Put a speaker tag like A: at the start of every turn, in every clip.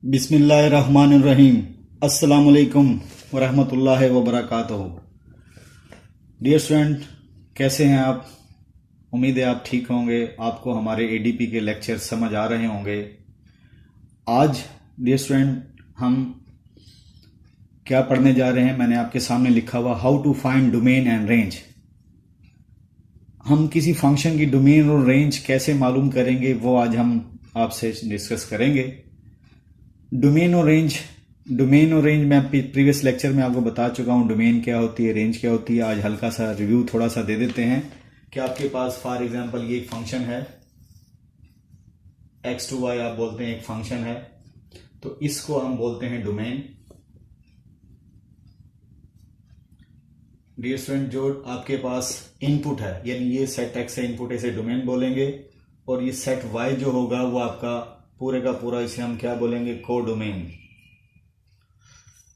A: बिस्मिल्लाहिर्रहमानिर्रहीम। अस्सलामुअलैकुम वरहमतुल्लाहि वबरकातुहू। डियर स्टूडेंट, कैसे हैं आप? उम्मीद है आप ठीक होंगे। आपको हमारे एडीपी के लेक्चर समझ आ रहे होंगे। आज डियर स्टूडेंट हम क्या पढ़ने जा रहे हैं, मैंने आपके सामने लिखा हुआ how to find domain and range. हम किसी फंक्शन की डोमेन और रेंज कैसे मालूम करेंगे वो आज हम आपसे डिस्कस करेंगे। डोमेन और रेंज मैं प्रीवियस लेक्चर में आपको बता चुका हूं डोमेन क्या होती है, रेंज क्या होती है। आज हल्का सा रिव्यू थोड़ा सा दे देते हैं कि आपके पास फॉर एग्जांपल ये एक फंक्शन है x to y, आप बोलते हैं एक फंक्शन है, तो इसको हम बोलते हैं डोमेन। डियर स्टूडेंट, जो आपके पास इनपुट है यानी ये सेट x है, इनपुट इसे डोमेन बोलेंगे, और ये सेट y जो होगा वो आपका पूरे का पूरा इसे हम क्या बोलेंगे, कोडोमेन।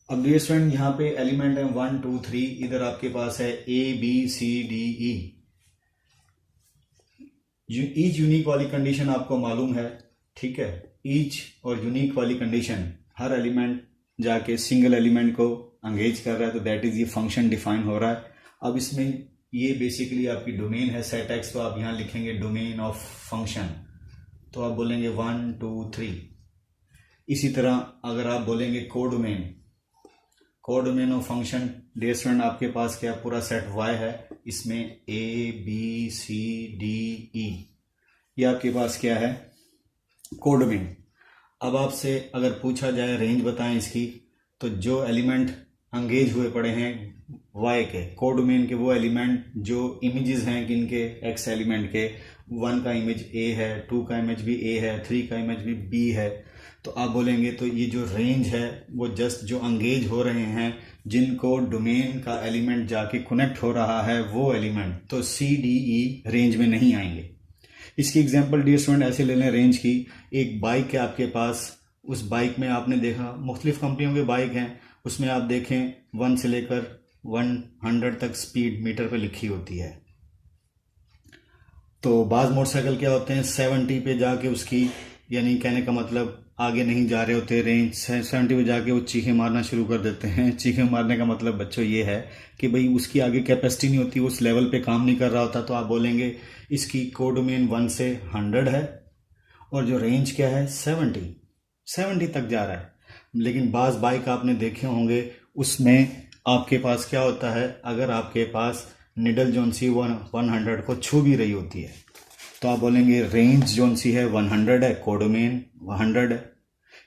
A: अब डियर स्टूडेंट यहाँ पे एलिमेंट है 1 2 3, इधर आपके पास है ABCDE। ईच यूनिक वाली कंडीशन आपको मालूम है, ठीक है। ईच और यूनिक वाली कंडीशन, हर एलिमेंट जाके सिंगल एलिमेंट को एंगेज कर रहा है, तो दैट इज ये फंक्शन डिफाइन हो रहा है। अब इसमें ये बेसिकली आपकी डोमेन है सेट एक्स, तो आप यहां लिखेंगे डोमेन ऑफ फंक्शन, तो आप बोलेंगे 1 2 3। इसी तरह अगर आप बोलेंगे codomain of function, dear student आपके पास क्या पूरा सेट y है, इसमें ABCDE, ये आपके पास क्या है, कोडोमेन। अब आपसे अगर पूछा जाए रेंज बताएं इसकी, तो जो एलिमेंट एंगेज हुए पड़े हैं y के कोडोमेन के, वो एलिमेंट जो इमेजेस हैं किनके, x एलिमेंट के, 1 का इमेज A है, 2 का इमेज भी A है, 3 का इमेज भी B है, तो आप बोलेंगे तो ये जो रेंज है वो जस्ट जो एंगेज हो रहे हैं, जिनको डोमेन का एलिमेंट जाके कनेक्ट हो रहा है वो एलिमेंट, तो CDE रेंज में नहीं आएंगे। इसकी एग्जांपल डियर स्टूडेंट ऐसे ले लें रेंज की। एक बाइक है आपके पास, उस बाइक में आपने देखा मुख्तलिफ कंपनियों के बाइक हैं, उसमें आप देखें 1 से लेकर 100 तक स्पीड मीटर पे लिखी होती है। तो बाज मोटरसाइकिल क्या होते हैं 70 पे जाके उसकी, यानी कहने का मतलब आगे नहीं जा रहे होते, रेंज 70 पे जाके वो चीखें मारना शुरू कर देते हैं। चीखें मारने का मतलब बच्चों ये है कि भाई उसकी आगे कैपेसिटी नहीं होती, उस लेवल पे काम नहीं कर रहा होता, तो आप बोलेंगे इसकी कोडोमेन 1 से 100 है, और जो रेंज क्या है 70 तक जा रहा है। लेकिन बाज बाइक आपने देखे होंगे, उसमें आपके पास क्या होता है, अगर आपके पास निडल जोन सी 100 को छू भी रही होती है, तो आप बोलेंगे रेंज जोन सी है 100 है, कोडोमेन 100 है।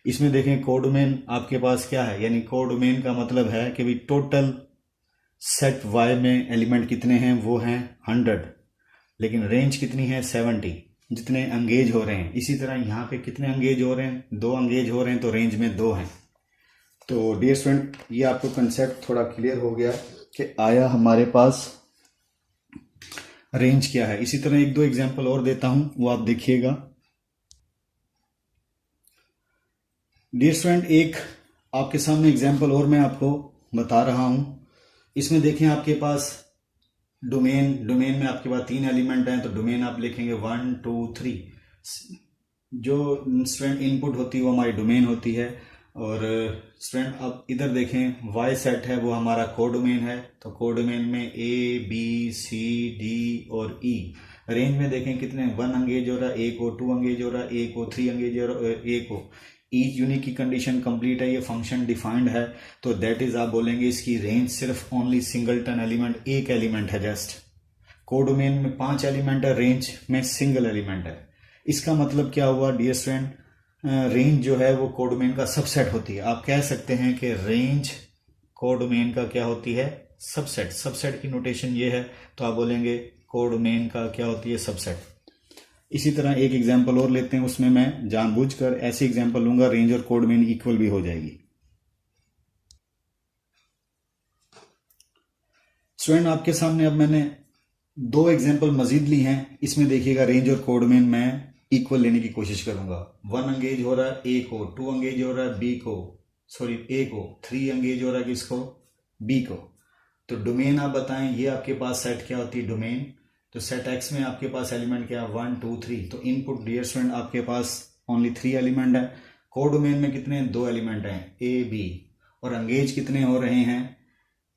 A: इसमें देखें कोडोमेन आपके पास क्या है, यानी कोडोमेन का मतलब है कि भाई टोटल सेट y में एलिमेंट कितने हैं, वो हैं 100, लेकिन रेंज कितनी है 70, जितने एंगेज हो रहे हैं। इसी तरह यहाँ पे कितने एंगेज हो रहे हैं, 2 एंगेज हो रहे हैं, तो रेंज में 2 हैं। तो डियर स्टूडेंट, ये आपको कंसेप्ट थोड़ा क्लियर हो गया कि आया हमारे पास रेंज क्या है। इसी तरह 1-2 एग्जांपल और देता हूं, वो आप देखिएगा। डियर स्टूडेंट, एक आपके सामने एग्जांपल और मैं आपको बता रहा हूं। इसमें देखें आपके पास डोमेन में आपके पास 3 एलिमेंट हैं, तो डोमेन आप लिखेंगे 1 2 3। जो स्टूडेंट इनपुट होती है वो हमारी डोमेन होती है। और स्टूडेंट अब इधर देखें y सेट है, वो हमारा कोडोमेन है, तो कोडोमेन में ABCD और E। रेंज में देखें कितने 1 एंगेज हो रहा है, A को 2 एंगेज हो रहा है, A को 3 एंगेज हो रहा है, A को ईच यूनिक की कंडीशन कंप्लीट है, ये फंक्शन डिफाइंड है, तो दैट इज आप बोलेंगे इसकी रेंज सिर्फ ओनली सिंगलटन एलिमेंट, एक एलिमेंट है जस्ट। कोडोमेन में 5 एलिमेंट है, रेंज में सिंगल एलिमेंट है। इसका मतलब क्या हुआ डियर स्टूडेंट, रेंज जो है वो कोडोमेन का सबसेट होती है। आप कह सकते हैं कि रेंज कोडोमेन का क्या होती है, सबसेट। सबसेट की नोटेशन ये है, तो आप बोलेंगे कोडोमेन का क्या होती है, सबसेट। इसी तरह एक एग्जांपल और लेते हैं, उसमें मैं जानबूझकर ऐसे एग्जांपल लूंगा रेंज और कोडोमेन इक्वल भी हो जाएगी। स्टूडेंट आपके सामने अब मैंने 2 एग्जांपल मजीद ली हैं, इसमें देखिएगा रेंज और कोडोमेन मैं इक्वल लेने की कोशिश करूंगा। 1 एंगेज हो रहा है A को, 2 एंगेज हो रहा है A को, 3 एंगेज हो रहा है किसको, B को। तो डोमेन आप बताएं, ये आपके पास सेट क्या होती है, डोमेन। तो सेट एक्स में आपके पास एलिमेंट क्या है 1 2 3, तो इनपुट डियर स्टूडेंट आपके पास ओनली 3 एलिमेंट है। कोडोमेन में कितने, 2 एलिमेंट हैं ए बी, और एंगेज कितने हो रहे हैं,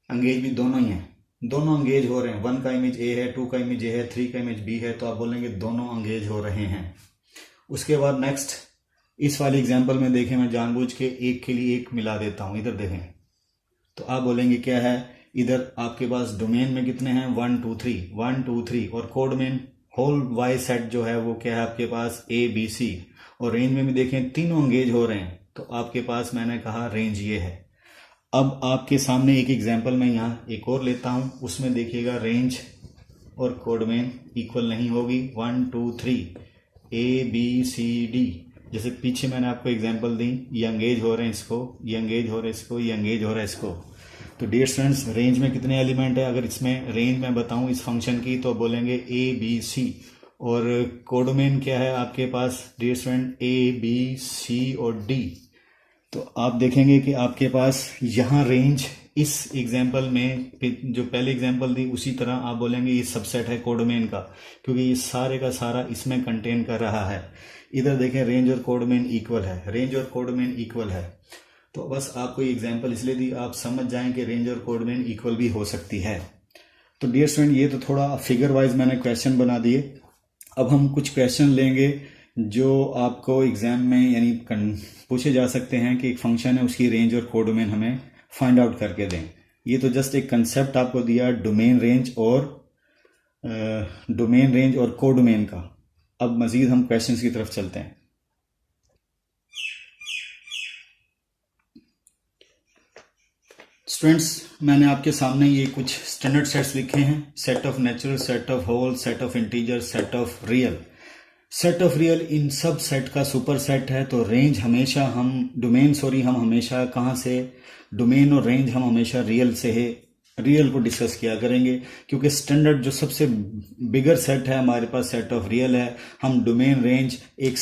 A: एंगेज भी दोनों ही हैं, दोनों एंगेज हो रहे हैं, 1 का इमेज ए है, 2 का इमेज ए है, 3 का इमेज बी है, तो आप बोलेंगे दोनों एंगेज हो रहे हैं। उसके बाद नेक्स्ट इस वाली एग्जांपल में देखें, मैं जानबूझ के एक के लिए एक मिला देता हूं, इधर देखें, तो आप बोलेंगे क्या है, इधर आपके पास डोमेन में कितने हैं, 1 2 3 1 2 3, और कोडमेन होल वाई सेट जो है वो क्या है आपके पास ए बी सी, और रेंज में भी देखें तीनों एंगेज हो रहे हैं, तो आपके पास मैंने कहा रेंज ये है। अब आपके सामने एक एग्जांपल मैं यहाँ एक और लेता हूं, उसमें देखिएगा रेंज और कोडमेन इक्वल नहीं होगी, 1 2 3 ए बी सी डी, जैसे पीछे मैंने आपको एग्जांपल दी, ये एंगेज हो रहे हैं इसको, ये एंगेज हो रहा है इसको, ये एंगेज हो रहा है इसको। तो डियर स्टूडेंट्स, रेंज में कितने एलिमेंट है, अगर इसमें रेंज में बताऊं इस फंक्शन की तो बोलेंगे ए बी सी, और कोडोमेन क्या है आपके पास dear student, A B C और डी। तो आप देखेंगे कि आपके पास यहाँ रेंज इस एग्जाम्पल में जो पहले एग्जाम्पल दी उसी तरह आप बोलेंगे ये सबसेट है कोडोमेन का, क्योंकि ये सारे का सारा इसमें कंटेन कर रहा है। इधर देखें रेंज और कोडोमेन इक्वल है, रेंज और कोडोमेन इक्वल है, तो बस आपको ये एग्जाम्पल इसलिए दी आप समझ जाएं कि रेंज और कोडोमेन इक्वल भी हो सकती है। तो डियर स्टूडेंट, ये तो थोड़ा फिगर वाइज मैंने क्वेश्चन बना दिए। अब हम कुछ क्वेश्चन लेंगे जो आपको एग्जाम में यानी पूछे जा सकते हैं कि एक फंक्शन है उसकी रेंज और कोडोमेन हमें फाइंड आउट करके दें। ये तो जस्ट एक कंसेप्ट आपको दिया डोमेन रेंज और कोडोमेन का। अब मजीद हम क्वेश्चंस की तरफ चलते हैं। स्टूडेंट्स, मैंने आपके सामने ये कुछ स्टैंडर्ड सेट्स लिखे हैं, set of natural, set of whole, set of integer, set of real. Set of real in subset का सुपर सेट है, तो रेंज हमेशा हम हमेशा कहाँ से, डोमेन और रेंज हम हमेशा रियल से है, रियल को डिस्कस किया करेंगे, क्योंकि स्टैंडर्ड जो सबसे बिगर सेट है हमारे पास सेट ऑफ रियल है। हम डोमेन रेंज एक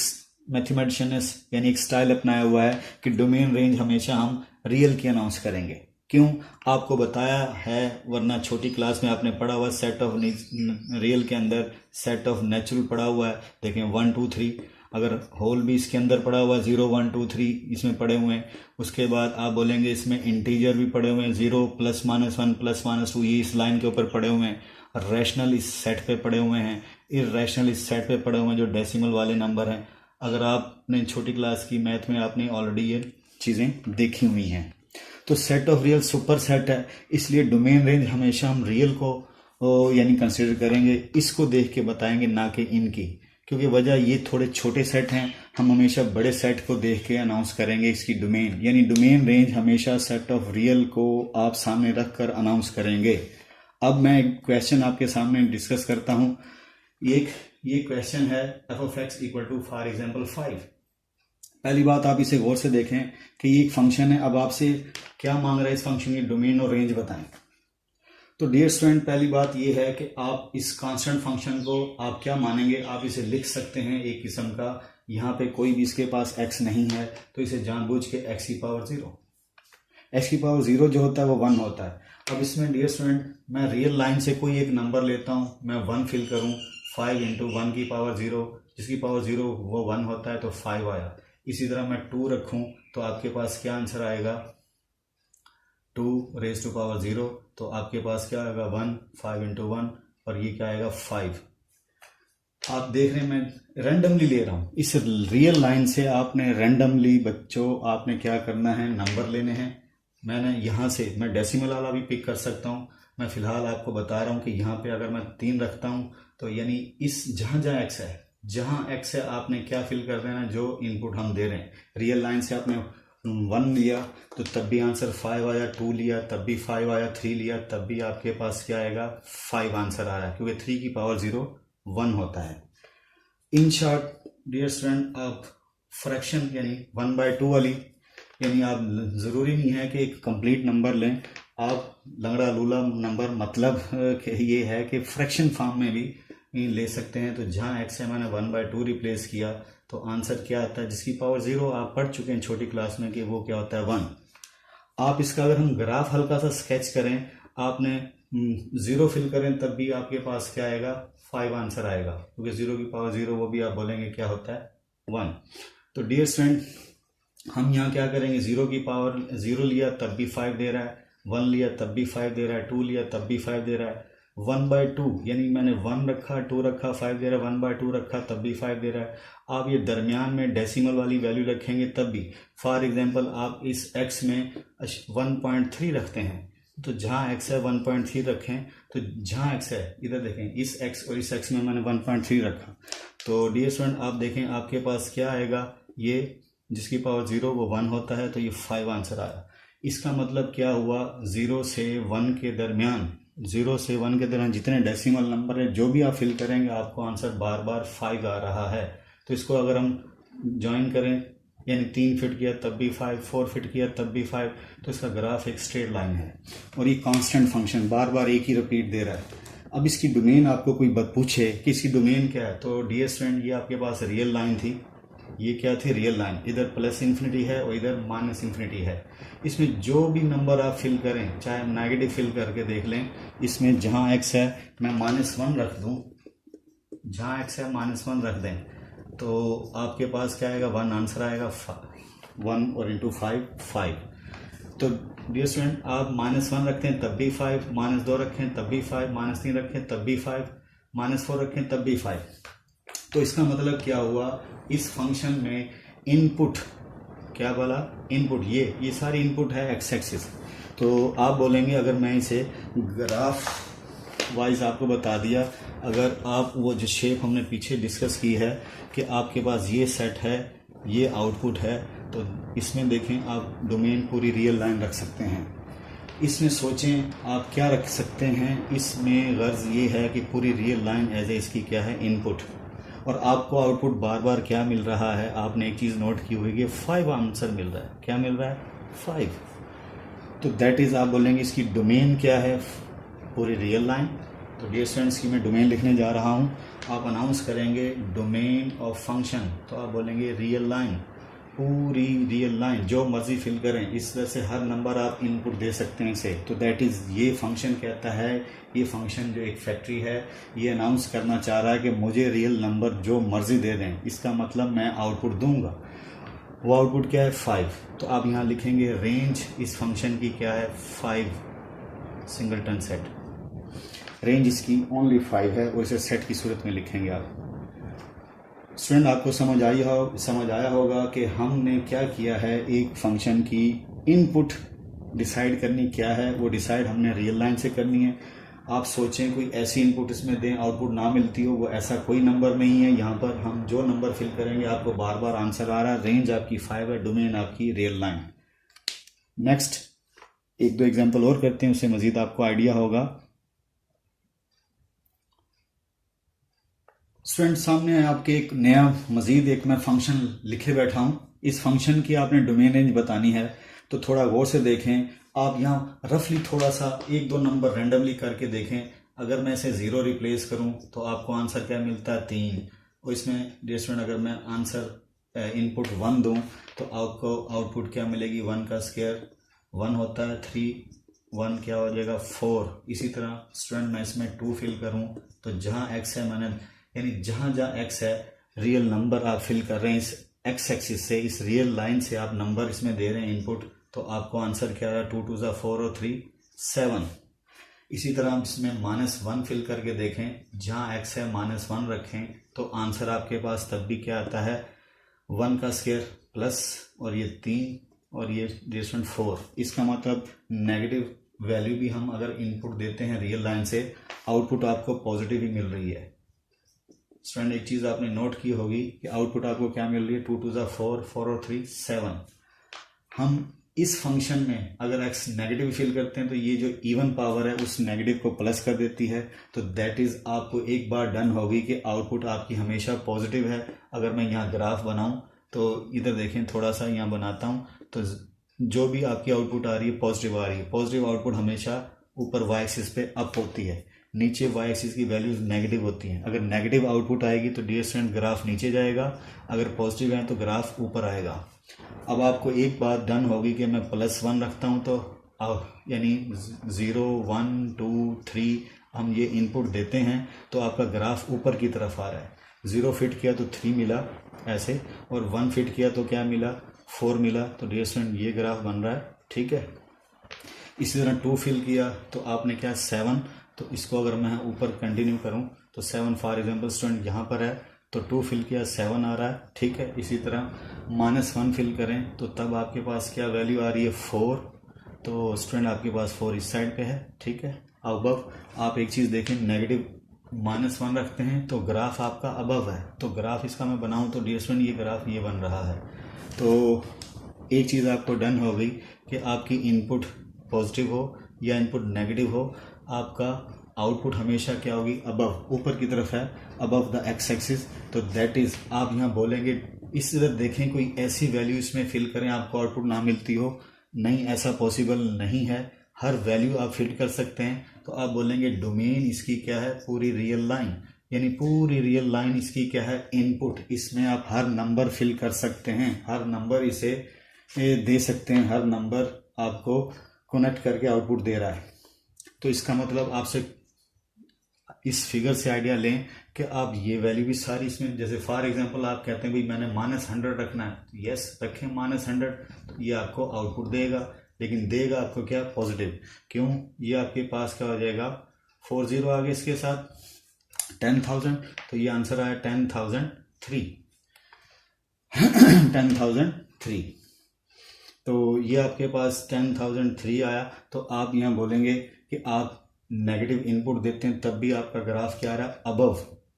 A: मैथमेटिशियन ने यानी एक स्टाइल अपनाया हुआ है कि डोमेन रेंज हमेशा हम रियल की अनाउंस करेंगे। क्यों, आपको बताया है, वरना छोटी क्लास में आपने पढ़ा हुआ सेट ऑफ रियल के अंदर सेट ऑफ नेचुरल पढ़ा हुआ है, देखें 1 2 3, अगर होल भी इसके अंदर पड़ा हुआ 0 1 2 3 इसमें पड़े हुए हैं। उसके बाद आप बोलेंगे इसमें इंटीजर भी पड़े हुए हैं, 0 +- 1 +- 2 ये इस लाइन के ऊपर पड़े हुए हैं, और रैशनल इस सेट पे पड़े हुए हैं, इररेशनल इस सेट पे पड़े हुए हैं जो डेसिमल वाले नंबर हैं। अगर आपने छोटी क्लास की मैथ में आपने ऑलरेडी ये चीज़ें देखी हुई हैं। तो set of real super set है, इसलिए डोमेन रेंज हमेशा हम रियल को यानी कंसिडर करेंगे, इसको देख के बताएंगे ना कि इनकी, क्योंकि वजह ये थोड़े छोटे सेट हैं, हम हमेशा बड़े सेट को देख के अनाउंस करेंगे इसकी डोमेन, यानी डोमेन रेंज हमेशा सेट ऑफ रियल को आप सामने रख कर अनाउंस करेंगे। अब मैं एक क्वेश्चन आपके सामने डिस्कस करता हूं। ये क्वेश्चन है f(x) = फॉर एग्जाम्पल 5। पहली बात आप इसे गौर से देखें कि ये एक फंक्शन है। अब आपसे क्या मांग रहा है इस फंक्शन की डोमेन और रेंज बताएं। तो डियर स्टूडेंट, पहली बात ये है कि आप इस कांस्टेंट फंक्शन को आप क्या मानेंगे, आप इसे लिख सकते हैं एक किस्म का, यहाँ पे कोई भी इसके पास x नहीं है तो इसे जानबूझ के x की पावर 0 जो होता है वो 1 होता है। अब इसमें डियर स्टूडेंट मैं रियल लाइन से कोई एक नंबर लेता हूँ, मैं 1 फिल करूँ, 5 × 1 की पावर 0, जिसकी पावर 0 वो 1 होता है तो 5 आया। इसी तरह मैं 2 रखूं तो आपके पास क्या आंसर आएगा, 2⁻⁴, तो आपके पास क्या आएगा 1, 5 × 1, और ये क्या आएगा 5। आप देख रहे हैं मैं रैंडमली ले रहा हूं, इस रियल लाइन से आपने रैंडमली बच्चों आपने क्या करना है, नंबर लेने हैं। मैंने यहाँ से मैं डेसिमल वाला भी पिक कर सकता हूँ, मैं फिलहाल आपको बता रहा हूँ कि यहाँ पे अगर मैं 3 रखता हूँ तो यानी इस जहाँ x है आपने क्या फिल कर देना, जो इनपुट हम दे रहे हैं। रियल लाइन से आपने 1 लिया तो तब भी आंसर 5 आया, 2 लिया तब भी 5 आया, 3 लिया तब भी आपके पास क्या आएगा 5 आंसर आ रहा है, क्योंकि 3 की पावर 0 1 होता है। इन शॉर्ट डियर स्टूडेंट, आप फ्रैक्शन यानी 1/2 वाली, यानी आप ज़रूरी नहीं है कि एक कंप्लीट नंबर लें, आप लंगड़ा लूला नंबर, मतलब ये है कि फ्रैक्शन फॉर्म में भी ले सकते हैं। तो जहाँ x है मैंने 1/2 रिप्लेस किया तो आंसर क्या आता है, जिसकी पावर 0 आप पढ़ चुके हैं छोटी क्लास में कि वो क्या होता है 1। आप इसका अगर हम ग्राफ हल्का सा स्केच करें, आपने 0 फिल करें तब भी आपके पास क्या आएगा 5 आंसर आएगा, क्योंकि 0 की पावर 0 वो भी आप बोलेंगे क्या होता है 1। तो डियर स्टूडेंट, हम यहाँ क्या करेंगे, 0 की पावर 0 लिया तब भी 5 दे रहा है, 1 लिया तब भी 5 दे रहा है, 2 लिया तब भी 5 दे रहा है, 1/2 यानी मैंने 1 रखा 2 रखा 5 दे रहा है, 1/2 रखा तब भी 5 दे रहा है। आप ये दरमियान में डेसिमल वाली वैल्यू रखेंगे तब भी, फॉर एग्जांपल आप इस x में 1.3 रखते हैं तो जहाँ x है 1.3 रखें, तो जहाँ x है इधर देखें, इस x और इस x में मैंने 1.3 रखा। तो डियर स्टूडेंट आप देखें आपके पास क्या आएगा, ये जिसकी पावर 0 वो 1 होता है, तो ये 5 आंसर आया। इसका मतलब क्या हुआ, 0 से 1 के दरमियान, 0 से 1 के दरमियान जितने डेसिमल नंबर है जो भी आप फिल करेंगे आपको आंसर बार बार 5 आ रहा है। तो इसको अगर हम ज्वाइन करें, यानी 3 फिट किया तब भी 5, 4 फिट किया तब भी 5, तो इसका ग्राफ एक स्ट्रेट लाइन है और ये कांस्टेंट फंक्शन बार बार एक ही रिपीट दे रहा है। अब इसकी डोमेन आपको कोई बात पूछे कि इसकी डोमेन क्या है, तो डियर स्टूडेंट ये आपके पास रियल लाइन थी, ये क्या थी, रियल लाइन, इधर प्लस इन्फिनिटी है और इधर माइनस इन्फिनिटी है। इसमें जो भी नंबर आप फिल करें, चाहे नेगेटिव फिल करके देख लें, इसमें जहाँ x है मैं -1 रख दूं, जहाँ x है -1 रख दें, तो आपके पास क्या आएगा, 1 आंसर आएगा, 1 और इंटू 5। तो डियर स्टूडेंट आप -1 रखते हैं तब भी 5, -2 रखें तब भी 5, -3 रखें तब भी 5, -4 रखें तब भी 5। तो इसका मतलब क्या हुआ, इस फंक्शन में इनपुट, क्या बोला, इनपुट, ये सारी इनपुट है एक्स एक्सिस। तो आप बोलेंगे अगर मैं इसे ग्राफ वाइज आपको बता दिया, अगर आप वो जो शेप हमने पीछे डिस्कस की है कि आपके पास ये सेट है, ये आउटपुट है, तो इसमें देखें आप डोमेन पूरी रियल लाइन रख सकते हैं। इसमें सोचें आप क्या रख सकते हैं, इसमें गर्ज ये है कि पूरी रियल लाइन एज ए इसकी क्या है, इनपुट, और आपको आउटपुट बार बार क्या मिल रहा है, आपने एक चीज़ नोट की होगी, 5 आंसर मिल रहा है। क्या मिल रहा है, 5। तो दैट इज़ आप बोलेंगे इसकी डोमेन क्या है, पूरी रियल लाइन। तो डियर स्टूडेंट्स की मैं डोमेन लिखने जा रहा हूँ, आप अनाउंस करेंगे डोमेन ऑफ फंक्शन, तो आप बोलेंगे रियल लाइन, पूरी रियल लाइन, जो मर्जी फिल करें, इस तरह से हर नंबर आप इनपुट दे सकते हैं इसे। तो दैट इज़, ये फंक्शन कहता है, ये फंक्शन जो एक फैक्ट्री है ये अनाउंस करना चाह रहा है कि मुझे रियल नंबर जो मर्जी दे दें, इसका मतलब मैं आउटपुट दूंगा। वो आउटपुट क्या है, 5। तो आप यहाँ लिखेंगे रेंज इस फंक्शन की क्या है, 5 सिंगलटन सेट, रेंज इसकी ओनली 5 है, और इसे सेट की सूरत में लिखेंगे आप। स्टूडेंट आपको समझ आया होगा कि हमने क्या किया है, एक फंक्शन की इनपुट डिसाइड करनी क्या है, वो डिसाइड हमने रियल लाइन से करनी है। आप सोचें कोई ऐसी इनपुट इसमें दें आउटपुट ना मिलती हो, वो ऐसा कोई नंबर नहीं है। यहाँ पर हम जो नंबर फिल करेंगे आपको बार बार आंसर आ रहा है, रेंज आपकी 5 है, डोमेन आपकी रियल लाइन। नेक्स्ट 1-2 एग्जाम्पल और करते हैं, उससे मजीद आपको आइडिया होगा। स्टूडेंट सामने आपके एक नया मजीद एक मैं फंक्शन लिखे बैठा हूँ। इस फंक्शन की आपने डोमेन रेंज बतानी है, तो थोड़ा गौर से देखें। आप यहाँ रफली थोड़ा सा 1-2 नंबर रैंडमली करके देखें। अगर मैं इसे 0 रिप्लेस करूँ तो आपको आंसर क्या मिलता है, 3। और इसमें डियर स्टूडेंट अगर मैं आंसर इनपुट 1 दूँ तो आपको आउटपुट क्या मिलेगी, 1 का स्क्वायर 1 होता है, 3 1 क्या हो जाएगा, 4। इसी तरह स्टूडेंट मैं इसमें 2 फिल करूँ तो जहाँ x है मैंने, यानी जहाँ जहाँ x है रियल नंबर आप फिल कर रहे हैं, इस x एक्सिस से, इस रियल लाइन से आप नंबर इसमें दे रहे हैं इनपुट, तो आपको आंसर क्या है, 2 2 4 और 3 7। इसी तरह हम इसमें -1 फिल करके देखें, जहाँ x है -1 रखें तो आंसर आपके पास तब भी क्या आता है, 1 का स्क्वायर प्लस और ये 3 और ये डिस्टेंट 4। इसका मतलब नेगेटिव वैल्यू भी हम अगर इनपुट देते हैं रियल लाइन से, आउटपुट आपको पॉजिटिव ही मिल रही है। स्टूडेंट एक चीज़ आपने नोट की होगी कि आउटपुट आपको क्या मिल रही है, 2 2 4 4 और 3 7। हम इस फंक्शन में अगर x नेगेटिव फिल करते हैं तो ये जो इवन पावर है उस नेगेटिव को प्लस कर देती है। तो दैट इज़ आपको एक बार डन होगी कि आउटपुट आपकी हमेशा पॉजिटिव है। अगर मैं यहाँ ग्राफ बनाऊँ तो इधर देखें, थोड़ा सा यहाँ बनाता हूँ, तो जो भी आपकी आउटपुट आ रही है पॉजिटिव आ रही है। पॉजिटिव आउटपुट हमेशा ऊपर वाई एक्सिस पे अप होती है, नीचे वाई एक्सिस की वैल्यूज नेगेटिव होती हैं। अगर नेगेटिव आउटपुट आएगी तो डियर स्टूडेंट ग्राफ नीचे जाएगा, अगर पॉजिटिव है तो ग्राफ ऊपर आएगा। अब आपको एक बात डन होगी कि मैं +1 रखता हूं तो यानी 0 1 2 3 हम ये इनपुट देते हैं तो आपका ग्राफ ऊपर की तरफ आ रहा है। 0 फिट किया तो 3 मिला ऐसे, और 1 फिट किया तो क्या मिला, 4 मिला, तो डियर स्टूडेंट ये ग्राफ बन रहा है, ठीक है। इसी तरह 2 फिल किया तो आपने क्या 7, तो इसको अगर मैं ऊपर कंटिन्यू करूं तो 7 फॉर एग्जांपल स्टूडेंट यहाँ पर है, तो 2 फिल किया 7 आ रहा है, ठीक है। इसी तरह -1 फिल करें तो तब आपके पास क्या वैल्यू आ रही है 4, तो स्टूडेंट आपके पास 4 इस साइड पे है, ठीक है। अब आप एक चीज़ देखें, नेगेटिव -1 रखते हैं तो ग्राफ आपका अबव है, तो ग्राफ इसका मैं बनाऊं तो डियर स्टूडेंट ये ग्राफ ये बन रहा है। तो एक चीज़ आपको डन हो गई कि आपकी इनपुट पॉजिटिव हो या इनपुट नेगेटिव हो, आपका आउटपुट हमेशा क्या होगी, अबव, ऊपर की तरफ है, अबव द एक्स एक्सिस। तो दैट इज आप यहाँ बोलेंगे, इस तरह देखें कोई ऐसी वैल्यू इसमें फिल करें आपको आउटपुट ना मिलती हो, नहीं, ऐसा पॉसिबल नहीं है, हर वैल्यू आप फिट कर सकते हैं। तो आप बोलेंगे डोमेन इसकी क्या है, पूरी रियल लाइन, यानी पूरी रियल लाइन इसकी क्या है, इनपुट। इसमें आप हर नंबर फिल कर सकते हैं, हर नंबर इसे दे सकते हैं, हर नंबर आपको कनेक्ट करके आउटपुट दे रहा है। तो इसका मतलब आपसे इस फिगर से आइडिया लें कि आप ये वैल्यू भी सारी इसमें, जैसे फॉर एग्जांपल आप कहते हैं भाई मैंने -100 रखना है, यस रखें -100, तो ये आपको आउटपुट देगा, लेकिन देगा आपको क्या, पॉजिटिव। क्यों, ये आपके पास क्या हो जाएगा, 40 आ गए इसके साथ 10,000, तो ये आंसर आया 10,003 10,003। तो ये आपके पास 10,003 आया। तो आप यहाँ बोलेंगे कि आप नेगेटिव इनपुट देते हैं तब भी आपका ग्राफ क्या आ रहा है,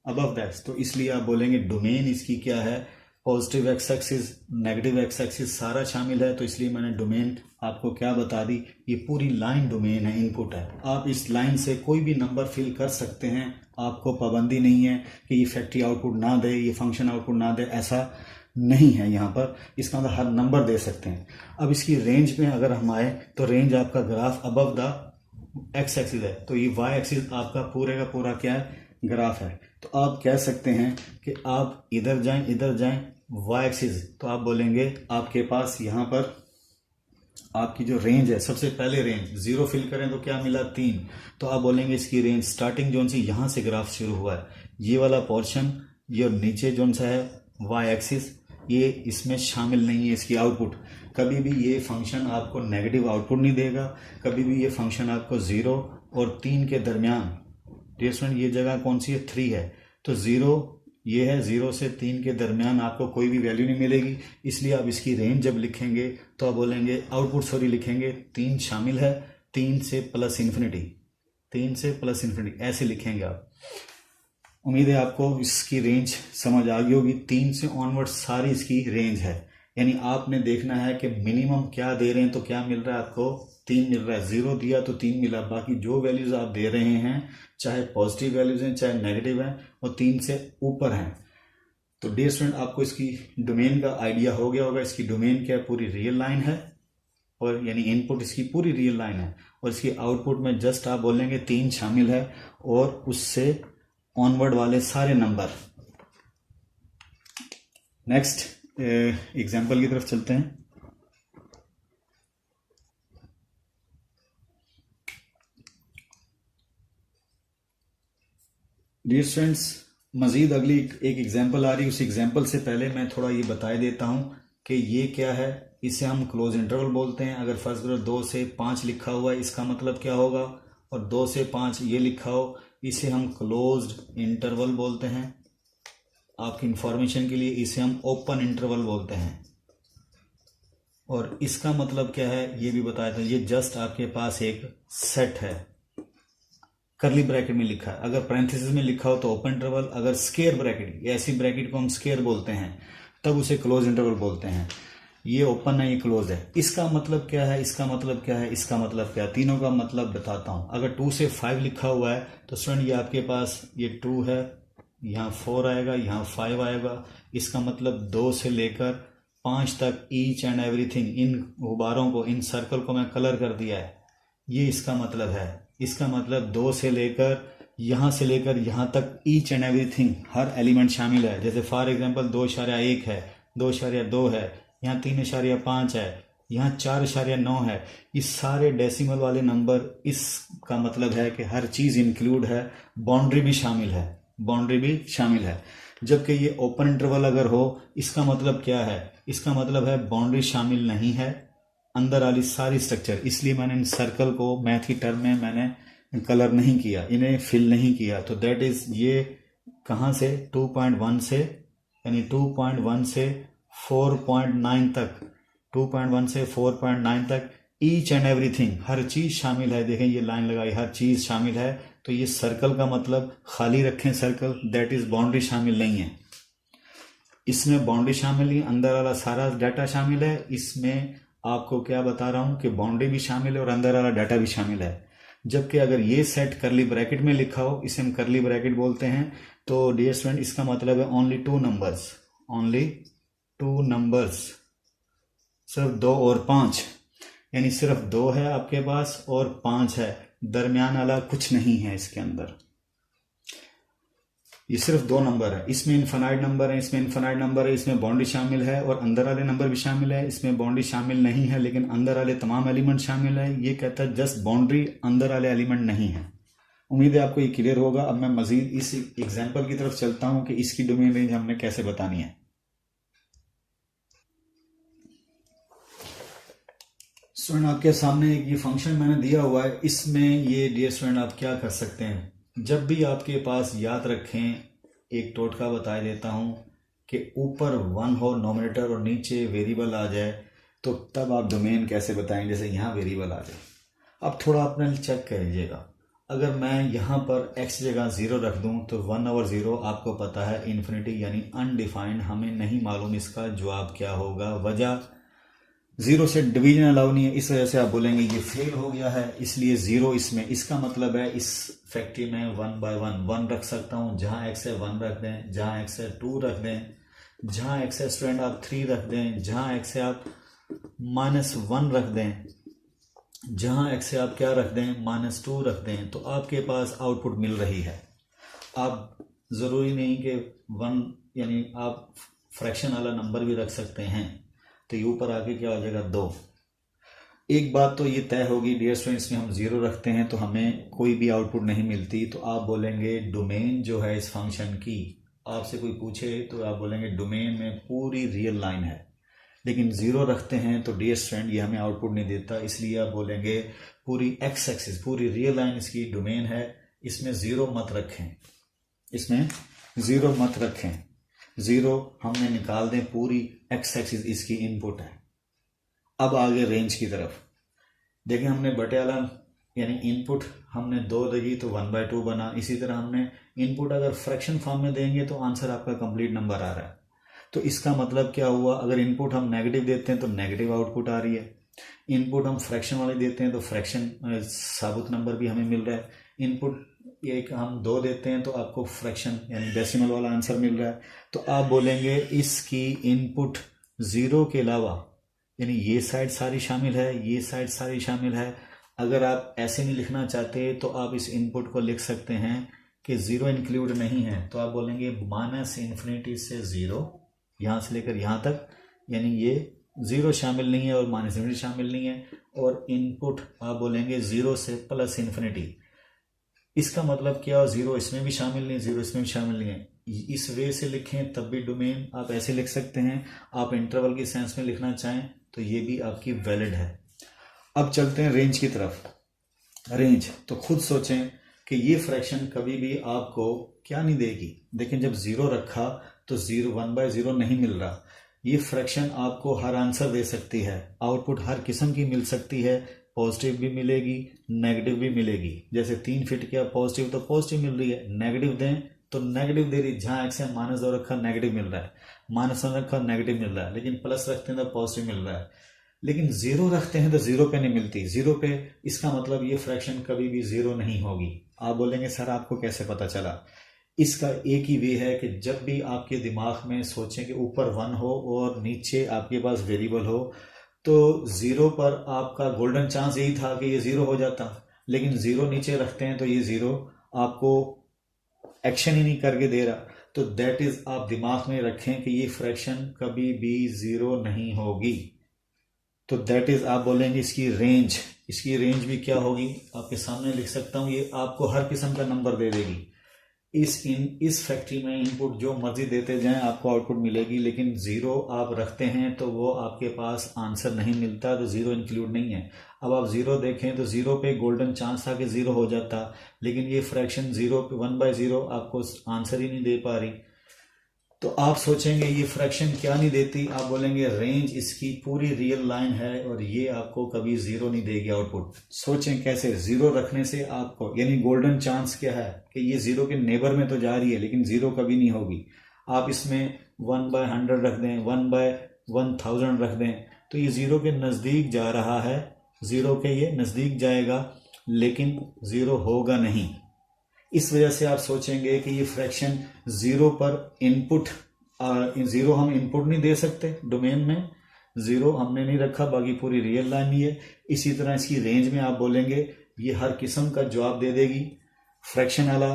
A: अबव दैट। तो इसलिए आप बोलेंगे डोमेन इसकी क्या है, positive x axis, negative x axis सारा शामिल है। तो इसलिए मैंने डोमेन आपको क्या बता दी, ये पूरी लाइन डोमेन है, इनपुट है। आप इस लाइन से कोई भी नंबर फिल कर सकते हैं, आपको पाबंदी नहीं है कि ये फैक्ट्री आउटपुट ना दे, ये फंक्शन आउटपुट ना दे, ऐसा नहीं है यहाँ पर। इसका मतलब हर नंबर दे सकते हैं। अब इसकी रेंज में अगर हम आए तो रेंज आपका graph above the x axis है, तो ये वाई एक्सिस आपका पूरे का पूरा क्या है, ग्राफ है। तो आप कह सकते हैं कि आप इधर जाएं वाई एक्सिस, तो आप बोलेंगे आपके पास यहाँ पर आपकी जो रेंज है, सबसे पहले रेंज 0 फिल करें तो क्या मिला 3, तो आप बोलेंगे इसकी रेंज स्टार्टिंग जोन से यहाँ से ग्राफ शुरू हुआ है, ये वाला पोर्शन, ये नीचे जोन सा है वाई एक्सिस, ये इसमें शामिल नहीं है इसकी आउटपुट। कभी भी ये फंक्शन आपको नेगेटिव आउटपुट नहीं देगा, कभी भी ये फंक्शन आपको 0 और 3 के दरमियान, डियर स्टूडेंट ये जगह कौन सी है, 3 है, तो 0 ये है, 0 से 3 के दरमियान आपको कोई भी वैल्यू नहीं मिलेगी। इसलिए आप इसकी रेंज जब लिखेंगे तो आप बोलेंगे आउटपुट लिखेंगे 3 शामिल है, 3 से प्लस इन्फिनिटी, 3 से प्लस इन्फिनिटी ऐसे लिखेंगे आप। उम्मीद है आपको इसकी रेंज समझ आ गई होगी। 3 से ऑनवर्ड सारी इसकी रेंज है, यानी आपने देखना है कि मिनिमम क्या दे रहे हैं, तो क्या मिल रहा है आपको, 3 मिल रहा है। 0 दिया तो 3 मिला, बाकी जो वैल्यूज आप दे रहे हैं, चाहे पॉजिटिव वैल्यूज हैं चाहे नेगेटिव हैं, वो 3 से ऊपर हैं। तो डियर स्टूडेंट आपको इसकी डोमेन का आइडिया हो गया होगा। इसकी डोमेन क्या है, पूरी रियल लाइन है, और यानी इनपुट इसकी पूरी रियल लाइन है, और इसकी आउटपुट में जस्ट आप बोलेंगे 3 शामिल है, और उससे ऑनवर्ड वाले सारे नंबर। नेक्स्ट एग्जाम्पल की तरफ चलते हैं। डियर स्टूडेंट्स, मजीद अगली एक एग्जाम्पल आ रही है, उस एग्जाम्पल से पहले मैं थोड़ा ये बता देता हूं कि ये क्या है। इसे हम क्लोज इंटरवल बोलते हैं। अगर फर्स्ट करो 2 से 5 लिखा हुआ है, इसका मतलब क्या होगा, और 2 से 5 ये लिखा हो, इसे हम क्लोज्ड इंटरवल बोलते हैं। आपकी इंफॉर्मेशन के लिए इसे हम ओपन इंटरवल बोलते हैं। और इसका मतलब क्या है ये भी बताया था। ये जस्ट आपके पास एक सेट है, करली ब्रैकेट में लिखा है। अगर पैरेंथेसिस में लिखा हो तो ओपन इंटरवल, अगर स्क्वायर ब्रैकेट, ऐसी ब्रैकेट को हम स्क्वायर बोलते हैं, तब उसे क्लोज इंटरवल बोलते हैं। ये ओपन है, ये क्लोज है। इसका मतलब क्या है, इसका मतलब क्या है, इसका मतलब क्या है, तीनों का मतलब बताता हूं। अगर 2 से 5 लिखा हुआ है तो स्टूडेंट ये आपके पास ये 2 है, यहाँ 4 आएगा, यहाँ 5 आएगा। इसका मतलब 2 से लेकर 5 तक ईच एंड एवरीथिंग, इन गुब्बारों को, इन सर्कल को मैं कलर कर दिया है, ये इसका मतलब है। इसका मतलब 2 से लेकर यहाँ से लेकर यहाँ तक each and everything, her element शामिल है। जैसे फॉर एग्जांपल 2.1 है, 2.2 है, यहाँ 3.5 है, यहाँ 4.9 है। इस सारे डेसिमल वाले नंबर, इसका मतलब है कि हर चीज़ इंक्लूड है, बाउंड्री भी शामिल है, बाउंड्री भी शामिल है। जबकि ये ओपन इंटरवल अगर हो, इसका मतलब क्या है, इसका मतलब है बाउंड्री शामिल नहीं है अंदर वाली सारी स्ट्रक्चर। इसलिए मैंने इन सर्कल को मैथ की टर्म में मैंने कलर नहीं किया, इन्हें फिल नहीं किया। तो दैट इज ये कहाँ से 2.1 से, यानी 2.1 से 4.9 तक, 2.1 से 4.9 तक ईच एंड एवरीथिंग, हर चीज शामिल है। देखें ये लाइन लगाई, हर चीज शामिल है। तो ये सर्कल का मतलब खाली रखें सर्कल, दैट इज बाउंड्री शामिल नहीं है। इसमें बाउंड्री शामिल नहीं, अंदर वाला सारा डाटा शामिल है। इसमें आपको क्या बता रहा हूं कि बाउंड्री भी शामिल है और अंदर वाला डाटा भी शामिल है। जबकि अगर ये सेट करली ब्रैकेट में लिखा हो, इसे हम करली ब्रैकेट बोलते हैं। तो डियर स्टूडेंट, इसका मतलब है ओनली 2 नंबर्स, ओनली 2 नंबर्स, सिर्फ 2 और 5, यानी सिर्फ 2 है आपके पास और 5 है, दरमियान वाला कुछ नहीं है इसके अंदर। ये सिर्फ 2 नंबर है, इसमें इनफाइनाइट नंबर है, इसमें इनफाइनाइट नंबर है, इसमें बाउंड्री शामिल है और अंदर वाले नंबर भी शामिल है। इसमें बाउंड्री शामिल नहीं है लेकिन अंदर वाले तमाम एलिमेंट शामिल है। ये कहता है जस्ट बाउंड्री, अंदर वाले एलिमेंट नहीं है। उम्मीद है आपको ये क्लियर होगा। अब मैं मजीद इस एग्जाम्पल की तरफ चलता हूं कि इसकी डोमेन रेंज हमने कैसे बतानी है। स्टूडेंट, आपके सामने एक ये फंक्शन मैंने दिया हुआ है। इसमें ये डियर स्टूडेंट आप क्या कर सकते हैं, जब भी आपके पास, याद रखें, एक टोटका बता देता हूं कि ऊपर 1 हो नोमिनेटर और नीचे वेरिएबल आ जाए, तो तब आप डोमेन कैसे बताएंगे। जैसे यहाँ वेरिएबल आ जाए, अब थोड़ा अपने चेक करिएगा। अगर मैं यहाँ पर x जगह 0 रख दूं तो 1 ओवर 0 आपको पता है इन्फिनिटी, यानी अनडिफाइंड, हमें नहीं मालूम इसका जवाब क्या होगा। वजह 0 से डिवीजन अलाउ नहीं है, इस वजह से आप बोलेंगे ये फेल हो गया है, इसलिए 0 इसमें। इसका मतलब है इस फैक्ट्री में 1 बाय 1 रख सकता हूं। जहां x है 1 रख दें, जहां x है 2 रख दें, जहां x है स्टूडेंट आप 3 रख दें, जहां x है आप -1 रख दें, जहां x है आप क्या रख दें, -2 रख दें। तो आपके पास आउटपुट मिल रही है। आप जरूरी नहीं कि 1, यानी आप फ्रैक्शन वाला नंबर भी रख सकते हैं। तो ये ऊपर आके क्या हो जाएगा 2। एक बात तो ये तय होगी डियर स्टूडेंट्स, में हम 0 रखते हैं तो हमें कोई भी आउटपुट नहीं मिलती। तो आप बोलेंगे डोमेन जो है इस फंक्शन की, आपसे कोई पूछे तो आप बोलेंगे डोमेन में पूरी रियल लाइन है। लेकिन 0 रखते हैं तो डियर स्टूडेंट ये हमें आउटपुट नहीं देता, इसलिए आप बोलेंगे पूरी एक्स एक्सिस, पूरी रियल लाइन इसकी डोमेन है, इसमें 0 मत रखें, इसमें 0 मत रखें। 0 हमने निकाल दें, पूरी एक्स एक्सिस इसकी इनपुट है। अब आगे रेंज की तरफ देखें, हमने बटे वाला यानी इनपुट हमने 2 लगी तो 1/2 बना। इसी तरह हमने इनपुट अगर फ्रैक्शन फॉर्म में देंगे तो आंसर आपका कंप्लीट नंबर आ रहा है। तो इसका मतलब क्या हुआ, अगर इनपुट हम नेगेटिव देते हैं तो नेगेटिव आउटपुट आ रही है। इनपुट हम फ्रैक्शन वाले देते हैं तो फ्रैक्शन साबुत नंबर भी हमें मिल रहा है। इनपुट एक हम 2 देते हैं तो आपको फ्रैक्शन यानी डेसिमल वाला आंसर मिल रहा है। तो आप बोलेंगे इसकी इनपुट 0 के अलावा, यानी ये साइड सारी शामिल है, ये साइड सारी शामिल है। अगर आप ऐसे नहीं लिखना चाहते तो आप इस इनपुट को लिख सकते हैं कि 0 इंक्लूड नहीं है। तो आप बोलेंगे -∞ से 0, यहां से लेकर यहां तक, यानी ये 0 शामिल नहीं है और -∞ शामिल नहीं है। और इनपुट आप बोलेंगे 0 से +∞। इसका मतलब क्या, 0 इसमें भी शामिल नहीं, 0 इसमें भी शामिल नहीं है। इस वे से लिखें तब भी डोमेन आप ऐसे लिख सकते हैं। आप इंटरवल की सेंस में लिखना चाहें तो ये भी आपकी वैलिड है। अब चलते हैं रेंज की तरफ। रेंज तो खुद सोचें कि ये फ्रैक्शन कभी भी आपको क्या नहीं देगी। देखें, जब 0 रखा तो 1/0 नहीं मिल रहा। ये फ्रैक्शन आपको हर आंसर दे सकती है, आउटपुट हर किस्म की मिल सकती है। पॉजिटिव भी मिलेगी, नेगेटिव भी मिलेगी। जैसे 3 फिट किया पॉजिटिव तो पॉजिटिव मिल रही है, नेगेटिव दें तो नेगेटिव दे रही। जहां एक्स है -2 रखा नेगेटिव मिल रहा है, -1 रखा नेगेटिव मिल रहा है, लेकिन प्लस रखते हैं तो पॉजिटिव मिल रहा है। लेकिन 0 रखते हैं तो 0 पे नहीं मिलती। 0 पे इसका मतलब ये फ्रैक्शन कभी भी 0 नहीं होगी। आप बोलेंगे सर आपको कैसे पता चला। इसका एक ही वे है कि जब भी आपके दिमाग में सोचें कि ऊपर 1 हो और नीचे आपके पास वेरिएबल हो, तो 0 पर आपका गोल्डन चांस यही था कि ये 0 हो जाता। लेकिन 0 नीचे रखते हैं तो ये 0 आपको एक्शन ही नहीं करके दे रहा। तो दैट इज, आप दिमाग में रखें कि ये फ्रैक्शन कभी भी 0 नहीं होगी। तो दैट इज, आप बोलेंगे इसकी रेंज भी क्या होगी, आपके सामने लिख सकता हूं। ये आपको हर किस्म का नंबर दे देगी। इस फैक्ट्री में इनपुट जो मर्जी देते जाएं आपको आउटपुट मिलेगी, लेकिन जीरो आप रखते हैं तो वो आपके पास आंसर नहीं मिलता, तो जीरो इंक्लूड नहीं है। अब आप जीरो देखें तो जीरो पे गोल्डन चांस था कि जीरो हो जाता, लेकिन ये फ्रैक्शन जीरो पे 1/0 आपको आंसर ही नहीं दे पा रही। तो आप सोचेंगे ये फ्रैक्शन क्या नहीं देती, आप बोलेंगे रेंज इसकी पूरी रियल लाइन है और ये आपको कभी जीरो नहीं देगी आउटपुट। सोचें कैसे, जीरो रखने से आपको यानी गोल्डन चांस क्या है कि ये जीरो के नेबर में तो जा रही है लेकिन जीरो कभी नहीं होगी। आप इसमें 1/100 रख दें, 1/1000 रख दें, तो ये जीरो के नज़दीक जा रहा है, जीरो के ये नज़दीक जाएगा लेकिन जीरो होगा नहीं। इस वजह से आप सोचेंगे कि ये फ्रैक्शन जीरो पर इनपुट, जीरो हम इनपुट नहीं दे सकते डोमेन में, जीरो हमने नहीं रखा, बाकी पूरी रियल लाइन ही है। इसी तरह इसकी रेंज में आप बोलेंगे ये हर किस्म का जवाब दे देगी, फ्रैक्शन वाला,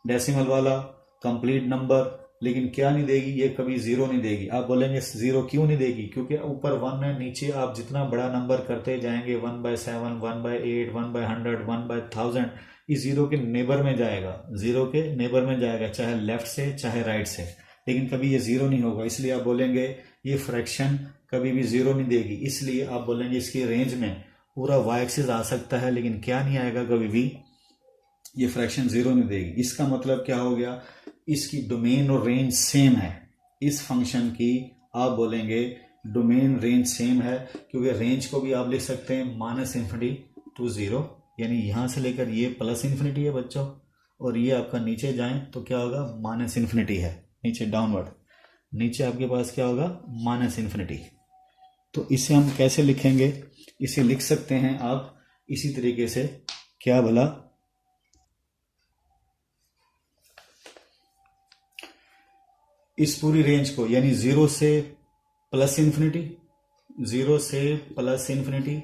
A: डेसिमल वाला, कंप्लीट नंबर, लेकिन क्या नहीं देगी, ये कभी जीरो नहीं देगी। आप बोलेंगे जीरो क्यों नहीं देगी, क्योंकि ऊपर 1 है, नीचे आप जितना बड़ा नंबर करते जाएंगे 1/7, 1/8, 1/100, 1/1000, ये जीरो के नेबर में जाएगा, जीरो के नेबर में जाएगा, चाहे लेफ्ट से चाहे राइट से, लेकिन कभी ये जीरो नहीं होगा। इसलिए आप बोलेंगे ये फ्रैक्शन कभी भी जीरो नहीं देगी। इसलिए आप बोलेंगे इसकी रेंज में पूरा वाई एक्सिस आ सकता है लेकिन क्या नहीं आएगा, कभी भी ये फ्रैक्शन जीरो नहीं देगी। इसका मतलब क्या हो गया, इसकी डोमेन और रेंज सेम है। इस फंक्शन की आप बोलेंगे डोमेन रेंज सेम है, क्योंकि रेंज को भी आप लिख सकते हैं -∞ to 0, यानी यहां से लेकर ये +∞ है बच्चों, और ये आपका नीचे जाएं तो क्या होगा, -∞ है, नीचे डाउनवर्ड, नीचे आपके पास क्या होगा, -∞। तो इसे हम कैसे लिखेंगे, इसे लिख सकते हैं आप इसी तरीके से, क्या भला, इस पूरी रेंज को यानी 0 से +∞, 0 से +∞,